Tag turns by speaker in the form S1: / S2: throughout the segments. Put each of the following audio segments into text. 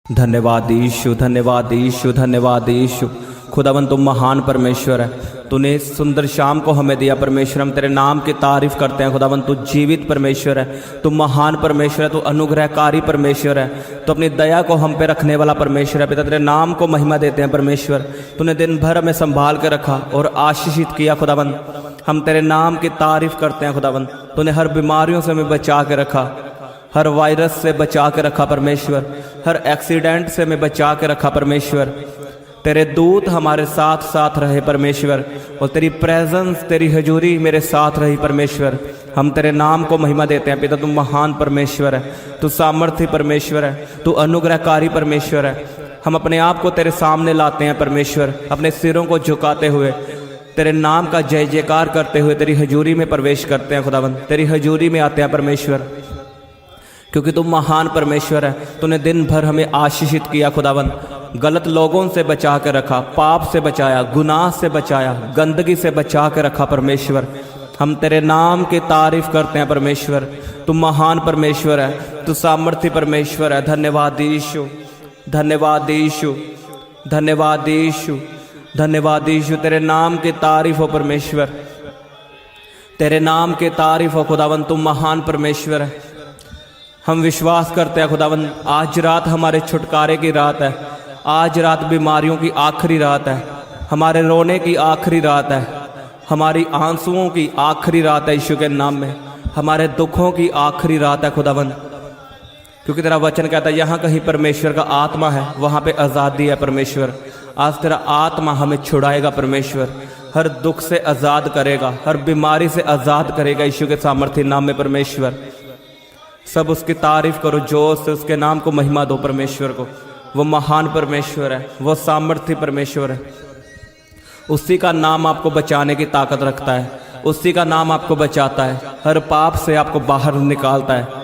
S1: धन्यवाद यीशु, धन्यवाद यीशु, धन्यवाद यीशु। खुदावन तुम महान परमेश्वर है। तूने इस सुंदर शाम को हमें दिया परमेश्वर, हम तेरे नाम की तारीफ करते हैं। खुदावन तू जीवित परमेश्वर है, तू महान परमेश्वर है, तू अनुग्रहकारी परमेश्वर है, तो अपनी दया को हम पे रखने वाला परमेश्वर है। पिता तेरे नाम को महिमा देते हैं परमेश्वर। तूने दिन भर हमें संभाल के रखा और आशीषित किया खुदावन, हम तेरे नाम की तारीफ करते हैं खुदावन। तूने हर बीमारियों से हमें बचा के रखा, हर वायरस से बचा के रखा परमेश्वर, हर एक्सीडेंट से हमें बचा के रखा परमेश्वर। तेरे दूत हमारे साथ साथ रहे परमेश्वर, और तेरी प्रेजेंस, तेरी हजूरी मेरे साथ रही परमेश्वर। हम तेरे नाम को महिमा देते हैं। पिता तुम महान परमेश्वर है, तू सामर्थ्य परमेश्वर है, तू अनुग्रहकारी परमेश्वर है। हम अपने आप को तेरे सामने लाते हैं परमेश्वर, अपने सिरों को झुकाते हुए तेरे नाम का जय जयकार करते हुए तेरी हजूरी में प्रवेश करते हैं खुदावन। तेरी हजूरी में आते हैं परमेश्वर, क्योंकि तुम महान परमेश्वर है। तूने दिन भर हमें आशीषित किया खुदावन, गलत लोगों से बचा के रखा, पाप से बचाया, गुनाह से बचाया, गंदगी से बचा के रखा परमेश्वर। हम तेरे नाम की तारीफ करते हैं परमेश्वर। तुम महान परमेश्वर है, तू सामर्थ्य परमेश्वर है। धन्यवाद यीशु, धन्यवाद यीशु, धन्यवाद यीशु, धन्यवाद यीशु। तेरे नाम की तारीफ हो परमेश्वर, तेरे नाम की तारीफ हो खुदावन। तुम महान परमेश्वर है। हम विश्वास करते हैं खुदावन, आज रात हमारे छुटकारे की रात है, आज रात बीमारियों की आखिरी रात है, हमारे रोने की आखिरी रात है, हमारी आंसुओं की आखिरी रात है यीशु के नाम में, हमारे दुखों की आखिरी रात है खुदावन। क्योंकि तेरा वचन कहता है यहाँ कहीं परमेश्वर का आत्मा है वहाँ पे आज़ादी है परमेश्वर। आज तेरा आत्मा हमें छुड़ाएगा परमेश्वर, हर दुख से आज़ाद करेगा, हर बीमारी से आज़ाद करेगा यीशु के सामर्थ्य नाम में परमेश्वर। सब उसकी तारीफ करो, जोश से उसके नाम को महिमा दो परमेश्वर को। वो महान परमेश्वर है, वो सामर्थ्य परमेश्वर है। उसी का नाम आपको बचाने की ताकत रखता है, उसी का नाम आपको बचाता है, हर पाप से आपको बाहर निकालता है,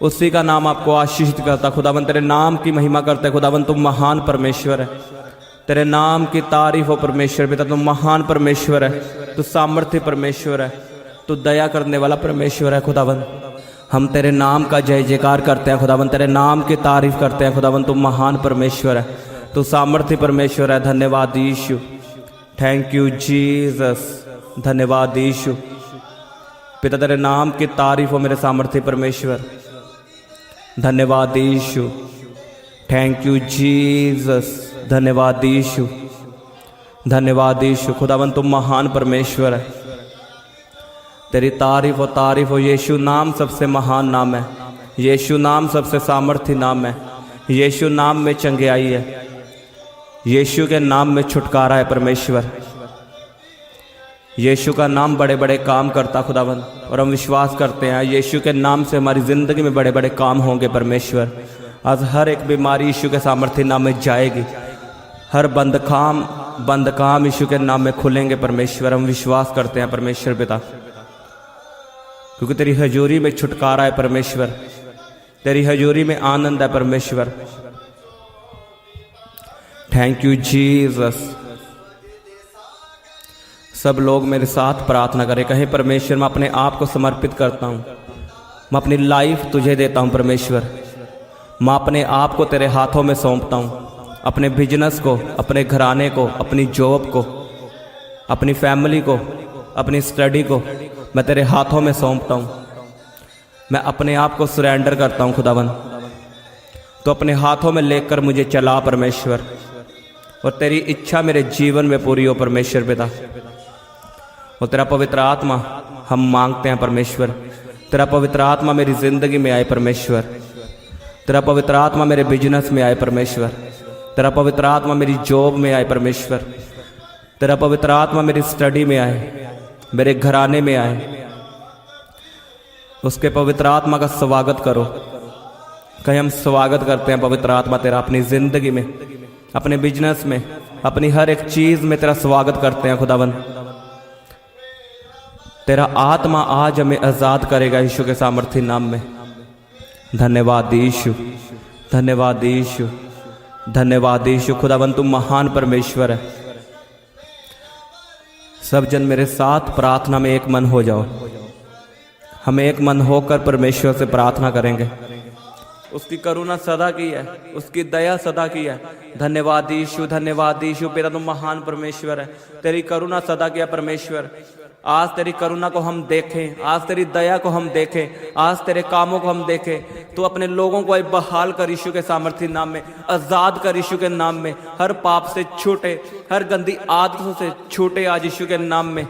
S1: उसी का नाम आपको आशीषित करता है। खुदावन तेरे नाम की महिमा करते हैं खुदावन, तुम महान परमेश्वर है। तेरे नाम की तारीफ हो परमेश्वर। पिता तुम महान परमेश्वर है, तू सामर्थ्य परमेश्वर है, तू दया करने वाला परमेश्वर है खुदावन। हम तेरे नाम का जय जयकार करते हैं खुदावन, तेरे नाम की तारीफ करते हैं खुदावन। तुम महान परमेश्वर है, तू सामर्थ्य परमेश्वर है। धन्यवाद यीशु, थैंक यू जीसस, धन्यवाद यीशु। पिता तेरे नाम की तारीफ हो मेरे सामर्थ्य परमेश्वर। धन्यवाद यीशु, थैंक यू जीसस, धन्यवाद यीशु, धन्यवाद यीशु। खुदावन तुम महान परमेश्वर है, तेरी तारीफ हो यीशु नाम सबसे महान नाम है, यीशु नाम सबसे सामर्थ्य नाम है, यीशु नाम में चंगियाई है, यीशु के नाम में छुटकारा है परमेश्वर। यीशु का नाम बड़े बड़े काम करता खुदावन, और हम विश्वास करते हैं यीशु के नाम से हमारी ज़िंदगी में बड़े बड़े काम होंगे परमेश्वर। आज हर एक बीमारी यीशु के सामर्थ्य नाम में जाएगी, हर बंद काम यीशु के नाम में खुलेंगे परमेश्वर। हम विश्वास करते हैं परमेश्वर पिता, क्योंकि तेरी हजूरी में छुटकारा है परमेश्वर, तेरी हजूरी में आनंद है परमेश्वर। Thank you Jesus. सब लोग मेरे साथ प्रार्थना करें, कहें परमेश्वर मैं अपने आप को समर्पित करता हूँ, मैं अपनी लाइफ तुझे देता हूँ परमेश्वर। मैं अपने आप को तेरे हाथों में सौंपता हूँ, अपने बिजनेस को, अपने घराने को, अपनी जॉब को, अपनी फैमिली को, अपनी स्टडी को मैं तेरे हाथों में सौंपता हूँ। मैं अपने आप को सरेंडर करता हूँ खुदावन, तो अपने हाथों में लेकर मुझे चला परमेश्वर, और तेरी इच्छा मेरे जीवन में पूरी हो परमेश्वर पिता। और तेरा पवित्र आत्मा हम मांगते हैं परमेश्वर, तेरा पवित्र आत्मा मेरी ज़िंदगी में आए परमेश्वर, तेरा पवित्र आत्मा मेरे बिजनेस में आए परमेश्वर, तेरा पवित्र आत्मा मेरी जॉब में आए परमेश्वर, तेरा पवित्र आत्मा मेरी स्टडी में आए, मेरे घराने में आए। उसके पवित्र आत्मा का स्वागत करो। कहीं हम स्वागत करते हैं पवित्र आत्मा तेरा अपनी ज़िंदगी में, अपने बिजनेस में, अपनी हर एक चीज़ में तेरा स्वागत करते हैं खुदावन। तेरा आत्मा आज हमें आज़ाद करेगा यीशु के सामर्थ्य नाम में। धन्यवाद यीशु, धन्यवाद यीशु, धन्यवाद यीशु। खुदावन तुम महान परमेश्वर है। सब जन मेरे साथ प्रार्थना में एक मन हो जाओ। हम एक मन होकर परमेश्वर से प्रार्थना करेंगे। उसकी करुणा सदा की है, उसकी दया सदा की है। धन्यवाद यीशु, धन्यवाद यीशु। पिता तुम महान परमेश्वर है, तेरी करुणा सदा की है परमेश्वर। आज तेरी करुणा को हम देखें, आज तेरी दया को हम देखें, आज तेरे कामों को हम देखें। तू अपने लोगों को बहाल कर यीशु के सामर्थ्य नाम में, आजाद कर यीशु के नाम में। हर पाप से छूटे, हर गंदी आदतों से छूटे आज यीशु के नाम में।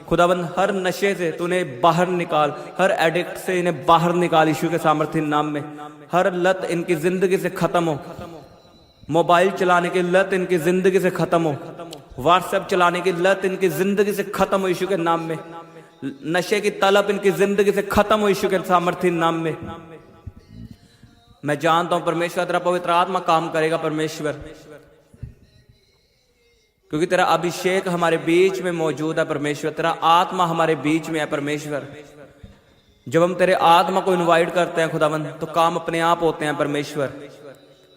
S1: खुदाबंद हर नशे से तूने बाहर निकाल, हर एडिक्ट से इन्हें बाहर निकाल यीशु के सामर्थ्य नाम में। हर लत इनकी जिंदगी से खत्म हो, मोबाइल चलाने की लत इनकी जिंदगी से खत्म हो, व्हाट्सएप चलाने की लत इनकी जिंदगी से खत्म हो यीशु के नाम में। नशे की तलब इनकी जिंदगी से खत्म हो यीशु के सामर्थ्य नाम में। मैं जानता हूं परमेश्वर तेरा पवित्र आत्मा काम करेगा परमेश्वर, क्योंकि तेरा अभिषेक हमारे बीच में मौजूद है परमेश्वर। तेरा आत्मा हमारे बीच में है परमेश्वर। जब हम तेरे आत्मा को इनवाइट करते हैं खुदावंद, तो काम अपने आप होते हैं परमेश्वर।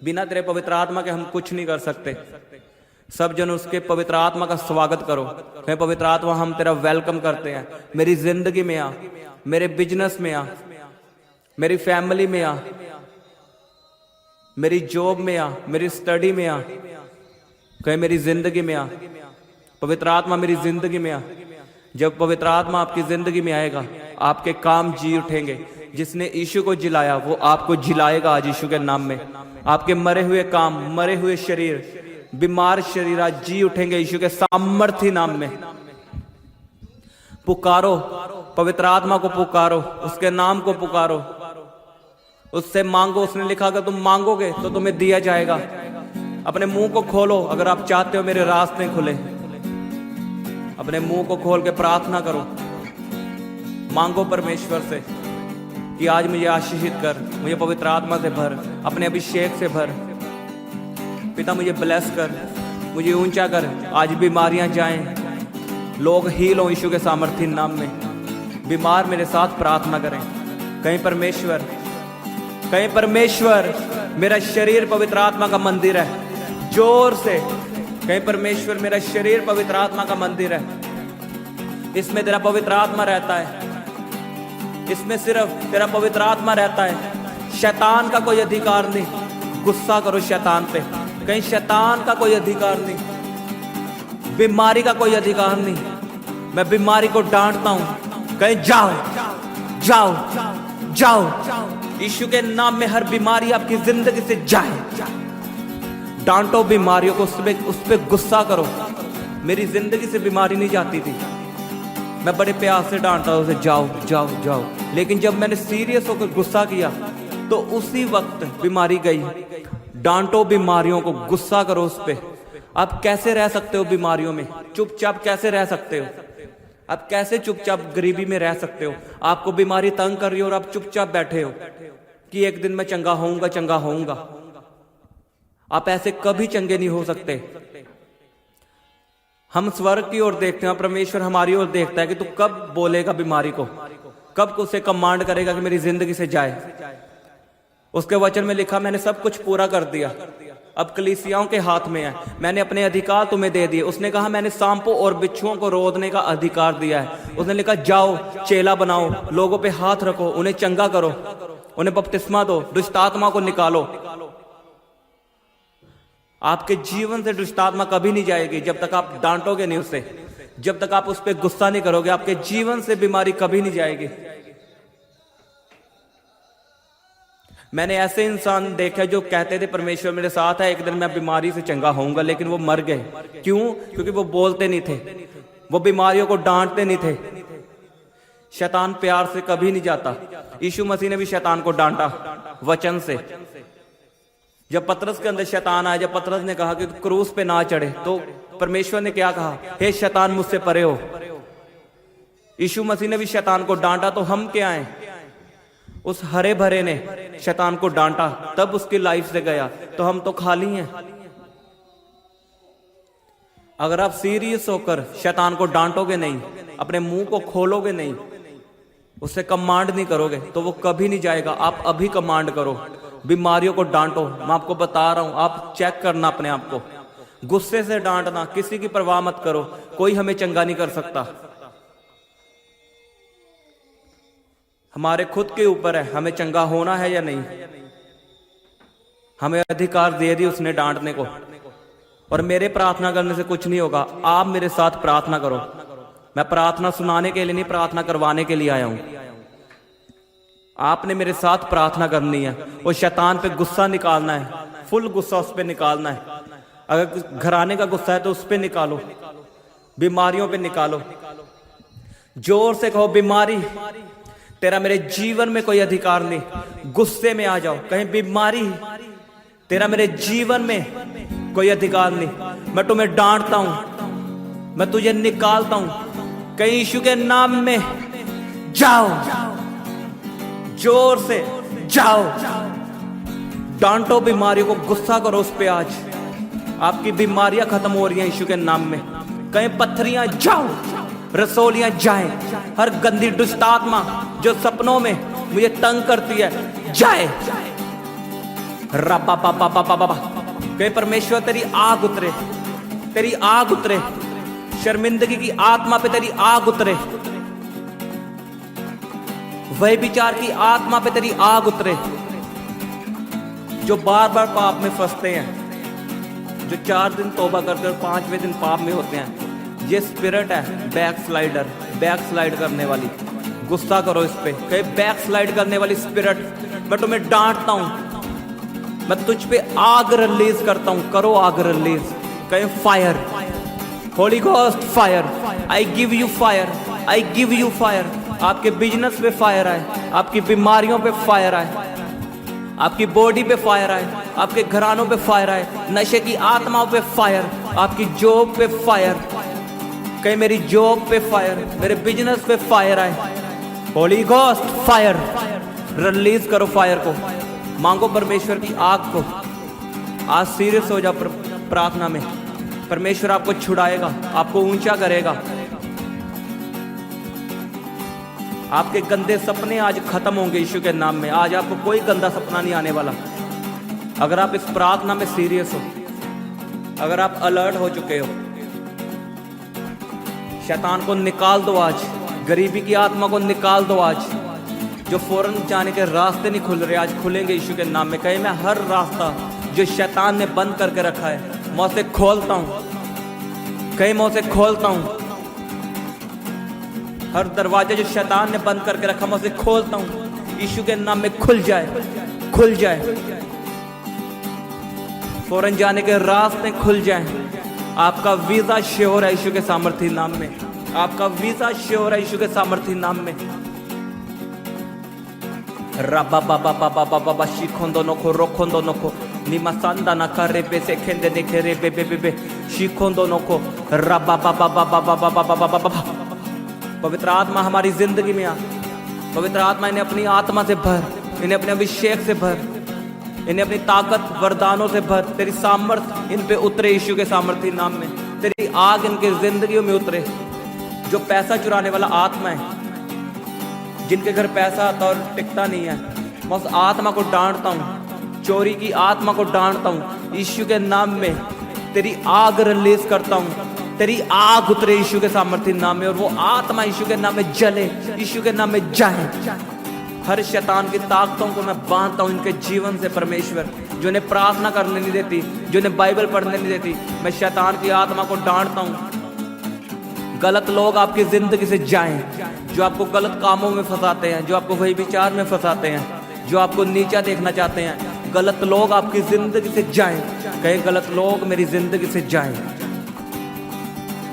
S1: बिना तेरे पवित्र आत्मा के हम कुछ नहीं कर सकते। सब जन उसके पवित्र आत्मा का स्वागत करो। हे पवित्र आत्मा, हम तेरा वेलकम करते हैं। मेरी जिंदगी में आ, मेरे बिजनेस में आ, मेरी फैमिली में आ, मेरी जॉब में आ, मेरी स्टडी में आ, कहीं मेरी जिंदगी में आ। पवित्र आत्मा मेरी जिंदगी में आ। जब पवित्र आत्मा आपकी जिंदगी में आएगा, आपके काम जी उठेंगे। जिसने यीशु को जिलाया वो आपको जिलाएगा आज यीशु के नाम में। आपके मरे हुए काम, मरे हुए शरीर, बीमार शरीर आज जी उठेंगे यीशु के सामर्थ्य नाम में। पुकारो, पवित्र आत्मा को पुकारो, उसके नाम को पुकारो, उससे मांगो। उसने लिखा अगर तुम मांगोगे तो तुम्हें दिया जाएगा। अपने मुंह को खोलो अगर आप चाहते हो मेरे रास्ते खुले। अपने मुंह को खोल के प्रार्थना करो, मांगो परमेश्वर से कि आज मुझे आशीषित कर, मुझे पवित्र आत्मा से भर, अपने अभिषेक से भर। पिता मुझे ब्लेस कर, मुझे ऊंचा कर। आज बीमारियां जाएं, लोग हील हो यीशु के सामर्थ्य नाम में। बीमार मेरे साथ प्रार्थना करें। कहीं परमेश्वर मेरा शरीर पवित्र आत्मा का मंदिर है। जोर से कहीं परमेश्वर मेरा शरीर पवित्र आत्मा का मंदिर है। इसमें तेरा पवित्र आत्मा रहता है, इसमें सिर्फ तेरा पवित्र आत्मा रहता है। शैतान का कोई अधिकार नहीं। गुस्सा करो शैतान पे, कहीं शैतान का कोई अधिकार नहीं। बीमारी का कोई अधिकार नहीं। मैं बीमारी को डांटता हूं, कहीं जाओ जाओ जाओ। यीशु के नाम में हर बीमारी आपकी जिंदगी से जाए। डांटो बीमारियों को, उस पे गुस्सा करो। मेरी जिंदगी से बीमारी नहीं जाती थी, मैं बड़े प्यार से डांटता था उसे, जाओ जाओ जाओ। लेकिन जब मैंने सीरियस होकर गुस्सा किया तो उसी वक्त बीमारी गई। डांटो बीमारियों को, गुस्सा करो उस पे। आप कैसे रह सकते हो बीमारियों में? चुपचाप कैसे रह सकते हो? आप कैसे चुपचाप गरीबी में रह सकते हो? आपको बीमारी तंग कर रही हो और आप चुपचाप बैठे हो कि एक दिन मैं चंगा होऊंगा, चंगा होऊंगा। आप ऐसे कभी चंगे नहीं हो सकते। हम स्वर्ग की ओर देखते हैं, परमेश्वर हमारी ओर देखता है कि तू कब बोलेगा बीमारी को, कब उसे कमांड करेगा कि मेरी जिंदगी से जाए। उसके वचन में लिखा मैंने सब कुछ पूरा कर दिया, अब कलीसियाओं के हाथ में है, मैंने अपने अधिकार तुम्हें दे दिए। उसने कहा मैंने सांपों और बिच्छुओं को रोदने का अधिकार दिया है। उसने लिखा जाओ चेला बनाओ, लोगों पे हाथ रखो, उन्हें चंगा करो, उन्हें बपतिस्मा दो, दुष्ट आत्मा को निकालो। आपके जीवन से दुष्ट आत्मा कभी नहीं जाएगी जब तक आप डांटोगे नहीं उसे, जब तक आप उस पर गुस्सा नहीं करोगे। आपके जीवन से बीमारी कभी नहीं जाएगी। मैंने ऐसे इंसान देखे जो कहते थे परमेश्वर मेरे साथ है, एक दिन मैं बीमारी से चंगा होऊंगा, लेकिन वो मर गए। क्यों? क्योंकि वो बोलते नहीं थे, वो बीमारियों को डांटते नहीं थे। शैतान प्यार से कभी नहीं जाता। यीशु मसीह ने भी शैतान को डांटा वचन से। जब पतरस के अंदर शैतान आया, जब पतरस ने कहा कि क्रूस पे ना चढ़े, तो परमेश्वर ने क्या कहा? हे शैतान मुझसे परे हो। यीशु मसीह ने भी शैतान को डांटा, तो हम क्या हैं? उस हरे भरे ने शैतान को डांटा, तब उसकी लाइफ से गया, तो हम तो खाली हैं। अगर आप सीरियस होकर शैतान को डांटोगे नहीं, अपने मुंह को खोलोगे नहीं, उससे कमांड नहीं करोगे, तो वो कभी नहीं जाएगा। आप अभी कमांड करो, बीमारियों को डांटो। मैं आपको बता रहा हूं, आप चेक करना अपने आप को। गुस्से से डांटना, किसी की परवाह मत करो, कोई हमें चंगा नहीं कर सकता। हमारे खुद के ऊपर है हमें चंगा होना है या नहीं। हमें अधिकार दे दी उसने डांटने को, और मेरे प्रार्थना करने से कुछ नहीं होगा। आप मेरे साथ प्रार्थना करो। मैं प्रार्थना सुनाने के लिए नहीं, प्रार्थना करवाने के लिए आया हूं। आपने मेरे साथ प्रार्थना करनी है और शैतान पे गुस्सा निकालना है, फुल गुस्सा उस पे निकालना है। अगर घराने का गुस्सा है तो उस पे निकालो, बीमारियों पे निकालो। जोर से कहो, बीमारी तेरा मेरे जीवन में कोई अधिकार नहीं। गुस्से में आ जाओ, कहीं बीमारी तेरा मेरे जीवन में कोई अधिकार नहीं। मैं तुम्हें डांटता हूं, मैं तुझे निकालता हूं। कहीं यीशु के नाम में जाओ, जोर से जाओ, डांटो बीमारियों को, गुस्सा करो उस पे। आज आपकी बीमारियां खत्म हो रही हैं यीशु के नाम में। कहीं पत्थरियां जाओ, रसोलियां जाए, हर गंदी दुष्ट आत्मा जो सपनों में मुझे तंग करती है जाए। रबा बाबा बाबा बाबा, कहीं परमेश्वर तेरी आग उतरे, तेरी आग उतरे। शर्मिंदगी की आत्मा पे तेरी आग उतरे, वही विचार की आत्मा पे तेरी आग उतरे। जो बार बार पाप में फंसते हैं, जो 4 दिन तौबा करते और 5वें दिन पाप में होते हैं, ये स्पिरिट है बैक स्लाइडर, बैक स्लाइड करने वाली। गुस्सा करो इस पे, कहीं बैक स्लाइड करने वाली स्पिरिट, मैं तुम्हें डांटता हूं, मैं तुझ पे आग रिलीज करता हूं। करो आग रिलीज, कहीं fire, Holi ghost fire, I give you fire, I give you fire. आपके बिजनेस पे फायर आए, आपकी बीमारियों पे फायर आए, आपकी बॉडी पे फायर आए, आपके घरानों पे फायर आए, नशे की आत्माओं पे फायर, आपकी जॉब पे फायर, कहीं मेरी जॉब पे फायर, मेरे बिजनेस पे फायर आए। होली घोस्ट फायर, रिलीज करो फायर को। मांगो परमेश्वर की आग को। आज सीरियस हो जाओ प्रार्थना में। परमेश्वर आपको छुड़ाएगा, आपको ऊंचा करेगा। आपके गंदे सपने आज खत्म होंगे यीशु के नाम में। आज आपको कोई गंदा सपना नहीं आने वाला। अगर आप इस प्रार्थना में सीरियस हो, अगर आप अलर्ट हो चुके हो, शैतान को निकाल दो आज, गरीबी की आत्मा को निकाल दो आज। जो फौरन जाने के रास्ते नहीं खुल रहे, आज खुलेंगे यीशु के नाम में। कहीं मैं हर रास्ता जो शैतान ने बंद करके रखा है, मैं उसे खोलता हूं, कहीं मैं उसे खोलता हूं। हर दरवाजा जो शैतान ने बंद करके रखा, मैं उसे खोलता हूं। यीशु के नाम में खुल जाए, खुल जाए। फौरन जाने के रास्ते खुल जाए। आपका वीजा श्योर है यीशु के सामर्थी नाम में। आपका वीजा श्योर है यीशु के सामर्थी नाम में। रबा बाबा बाबा बाबा शिखोंदो नोखो रोखोंदो नोखो निमसंदा ना करे बेसे खेंदे ने खेरे बे बे बे बे शिखोंदो नोखो रबा बाबा बाबा बाबा बाबा बाबा। पवित्र आत्मा हमारी जिंदगी में आ। पवित्र आत्मा इन्हें अपनी आत्मा से भर, इन्हें अपने अभिषेक से भर, इन्हें अपनी ताकत वरदानों से भर। तेरी सामर्थ इन पे उतरे यीशु के सामर्थी नाम में। तेरी आग इनके जिंदगियों में उतरे। जो पैसा चुराने वाला आत्मा है, जिनके घर पैसा आता और टिकता नहीं है, मैं उस आत्मा को डांटता हूँ। चोरी की आत्मा को डांटता हूँ यीशु के नाम में। तेरी आग रिलीज करता हूँ। तेरी आग उतरे यीशु के सामर्थी नाम में, और वो आत्मा यीशु के नाम में जले, यीशु के नाम में जाए। हर शैतान की ताकतों को मैं बांधता हूँ इनके जीवन से। परमेश्वर जो इन्हें प्रार्थना करने नहीं देती, जो इन्हें बाइबल पढ़ने नहीं देती, मैं शैतान की आत्मा को डांटता हूँ। गलत लोग आपकी जिंदगी से जाएं, जो आपको गलत कामों में फंसाते हैं, जो आपको वही विचार में फंसाते हैं, जो आपको नीचा देखना चाहते हैं। गलत लोग आपकी जिंदगी से जाएं। कहीं गलत लोग मेरी जिंदगी से जाएं।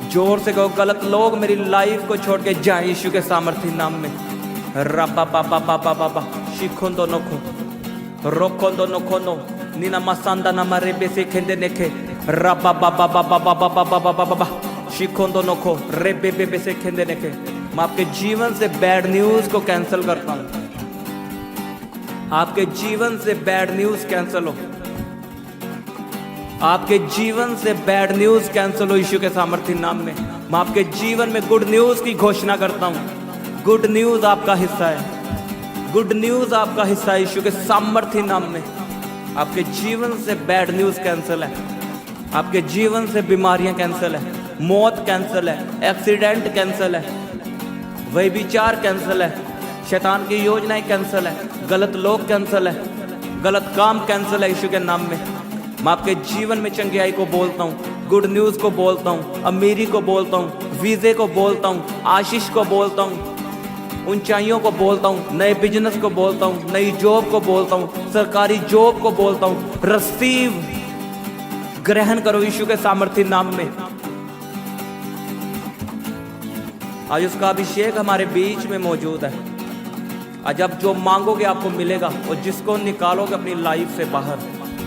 S1: जोर से कहो, गलत लोग मेरी लाइफ को छोड़ के जाएं यीशु के सामर्थी नाम में। रबा बाबा बाबा बाबा शिखोंदो नोखो रोखोंदो नोखो नो नीना मसांदा ना मारे बेसे खेंदे नेखे रबा बाबा बाबा बाबा बाबा बाबा शिखोंदो नोखो रे बे बेसे खेंदे नेखे। मैं आपके जीवन से बैड न्यूज को कैंसिल करता हूं। आपके जीवन से बैड न्यूज कैंसिल हो। आपके जीवन से बैड न्यूज कैंसिल हो यीशु के सामर्थी नाम में। मैं आपके जीवन में गुड न्यूज की घोषणा करता हूं। गुड न्यूज आपका हिस्सा है। गुड न्यूज आपका हिस्सा है यीशु के सामर्थी नाम में। आपके जीवन से बैड न्यूज कैंसिल है। आपके जीवन से बीमारियां कैंसिल है, मौत कैंसिल है, एक्सीडेंट कैंसिल है, वही विचार कैंसिल है, शैतान की योजनाएं कैंसिल है, गलत लोग कैंसिल है, गलत काम कैंसिल है यीशु के नाम में। मैं आपके जीवन में चंगियाई को बोलता हूँ, गुड न्यूज़ को बोलता हूँ, अमीरी को बोलता हूँ, वीज़े को बोलता हूँ, आशीष को बोलता हूँ, ऊंचाइयों को बोलता हूँ, नए बिजनेस को बोलता हूँ, नई जॉब को बोलता हूँ, सरकारी जॉब को बोलता हूँ। रिसीव, ग्रहण करो यीशु के सामर्थी नाम में। आज उसका अभिषेक हमारे बीच में मौजूद है। आज आप जो मांगोगे आपको मिलेगा, और जिसको निकालोगे अपनी लाइफ से बाहर,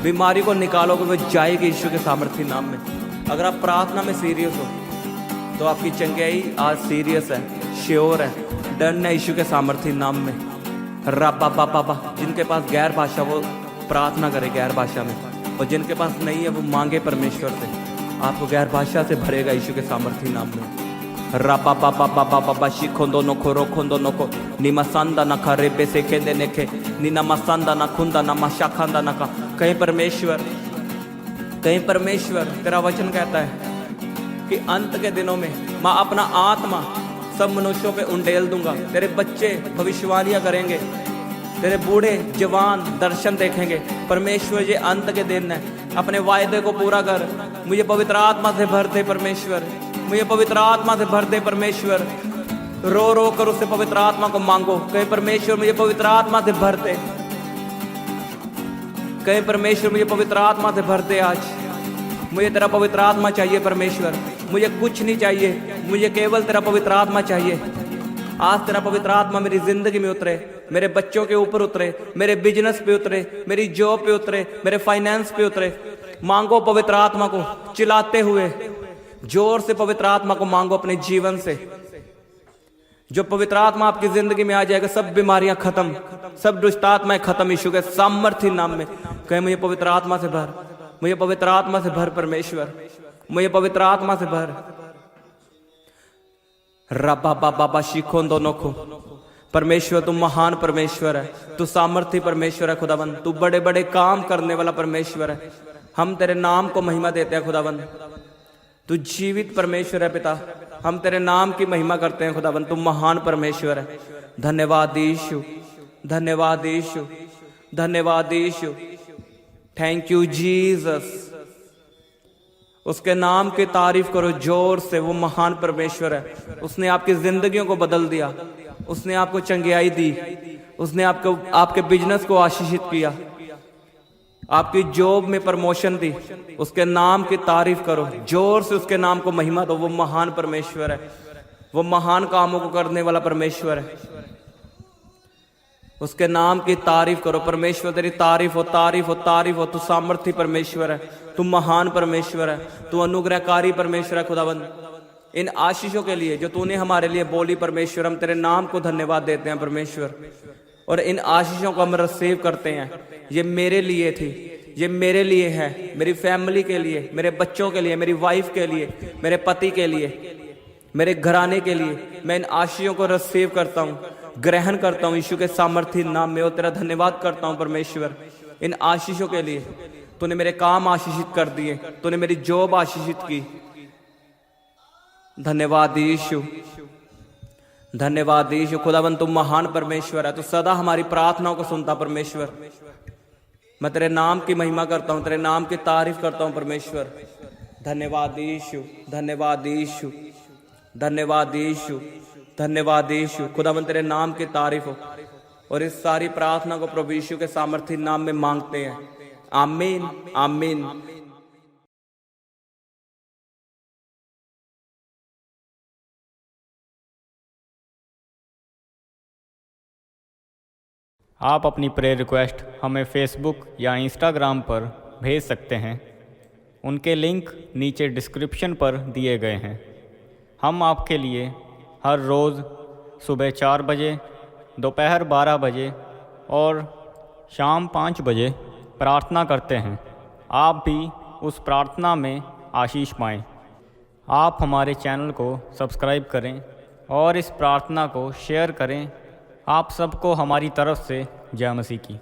S1: बीमारी को निकालोगे, वो जाएगी यीशु के सामर्थी नाम में। अगर आप प्रार्थना में सीरियस हो तो आपकी चंगाई आज सीरियस है, श्योर है, डन है यीशु के सामर्थी नाम में। रब्बा बाबा, जिनके पास गैर भाषा वो प्रार्थना करे गैर भाषा में, और जिनके पास नहीं है वो मांगे परमेश्वर से, आपको गैर भाषा से भरेगा यीशु के सामर्थी नाम में। रब्बा बाबा बाबा बाबा शिखोंदो नोखो रोखोंदो नोखो निमसंदा नखा रेबे से केंदे नेखे नीना मसंदा ना खुंदा ना मशाखंदा नका। कहीं परमेश्वर तेरा वचन कहता है कि अंत के दिनों में मैं अपना आत्मा सब मनुष्यों पे उंडेल दूंगा। तेरे बच्चे भविष्यवाणियां करेंगे, तेरे बूढ़े जवान दर्शन देखेंगे। परमेश्वर ये अंत के दिन है, अपने वायदे को पूरा कर। मुझे पवित्र आत्मा से भर दे परमेश्वर, मुझे पवित्र आत्मा से भर दे परमेश्वर। रो रो कर उससे पवित्र आत्मा को मांगो, कहे परमेश्वर मुझे पवित्र आत्मा से भर दे, कहे परमेश्वर मुझे पवित्र आत्मा से भर दे। आज मुझे तेरा पवित्र आत्मा चाहिए परमेश्वर, मुझे कुछ नहीं चाहिए, मुझे केवल तेरा पवित्र आत्मा चाहिए। आज तेरा पवित्र आत्मा मेरी जिंदगी में उतरे, मेरे बच्चों के ऊपर उतरे, मेरे बिजनेस पे उतरे, मेरी जॉब पे उतरे, मेरे फाइनेंस पे उतरे। मांगो पवित्र आत्मा को चिल्लाते हुए, जोर से पवित्र आत्मा को मांगो अपने जीवन से। जो पवित्र आत्मा आपकी जिंदगी में आ जाएगा, सब बीमारियां खत्म, सब दुष्ट आत्माएं खत्म यीशु के सामर्थ्य नाम में। कहे मुझे पवित्र आत्मा से भर, मुझे पवित्र आत्मा से भर परमेश्वर, मुझे पवित्र आत्मा से भर। रब्बा बाबा शिखों दोनों को। परमेश्वर तू महान परमेश्वर है, तू सामर्थ्य परमेश्वर है खुदाबंद, तू बड़े बड़े काम करने वाला परमेश्वर है। हम तेरे नाम को महिमा देते हैं खुदाबंद, तू जीवित परमेश्वर है पिता, हम तेरे नाम की महिमा करते हैं खुदाबंद, तू महान परमेश्वर है। धन्यवाद यीशु, धन्यवाद यीशु, धन्यवाद यीशु। Thank you Jesus. उसके नाम की तारीफ करो जोर से, वो महान परमेश्वर है। उसने आपकी जिंदगियों को बदल दिया, उसने आपको चंगियाई दी, उसने आपको आपके बिजनेस को आशीषित किया, आपकी जॉब में प्रमोशन दी। उसके नाम की तारीफ करो जोर से, उसके नाम को महिमा दो। वो महान परमेश्वर है, वो महान कामों को करने वाला परमेश्वर है। उसके नाम की तारीफ करो परमेश्वर, तेरी तारीफ हो, तारीफ हो, तारीफ हो। तू सामर्थ्य परमेश्वर है, तू महान परमेश्वर है, तू अनुग्रहकारी परमेश्वर है खुदाबंद। इन आशीषों के लिए जो तूने हमारे लिए बोली परमेश्वर, हम तेरे नाम को धन्यवाद देते हैं परमेश्वर, और इन आशीषों को हम रिसीव करते हैं। ये मेरे लिए थी, ये मेरे लिए है, मेरी फैमिली के लिए, मेरे बच्चों के लिए, मेरी वाइफ के लिए, मेरे पति के लिए, मेरे घराने के लिए। मैं इन आशीषों को रिसीव करता हूँ, ग्रहण करता हूँ यीशु के सामर्थ्य नाम में, और तेरा धन्यवाद करता हूँ परमेश्वर इन आशीषों के लिए। तूने मेरे काम आशीषित कर दिए, तूने मेरी जॉब आशीषित की। धन्यवाद यीशु, धन्यवाद यीशु। खुदावंद तू महान परमेश्वर है, तू सदा हमारी प्रार्थनाओं को सुनता परमेश्वर। मैं तेरे नाम की महिमा करता हूँ, तेरे नाम की तारीफ करता हूँ परमेश्वर। धन्यवाद यीशु, धन्यवाद यीशु, धन्यवाद यीशु, धन्यवाद यीशु। खुदावंद तेरे नाम की तारीफ हो, और इस सारी प्रार्थना को प्रभु यीशु के सामर्थ्य नाम में मांगते हैं। आमीन, आमीन।
S2: आप अपनी प्रेयर रिक्वेस्ट हमें फेसबुक या इंस्टाग्राम पर भेज सकते हैं, उनके लिंक नीचे डिस्क्रिप्शन पर दिए गए हैं। हम आपके लिए हर रोज़ सुबह 4 बजे, दोपहर 12 बजे और शाम 5 बजे प्रार्थना करते हैं। आप भी उस प्रार्थना में आशीष पाएं। आप हमारे चैनल को सब्सक्राइब करें और इस प्रार्थना को शेयर करें। आप सबको हमारी तरफ से जय मसीह की।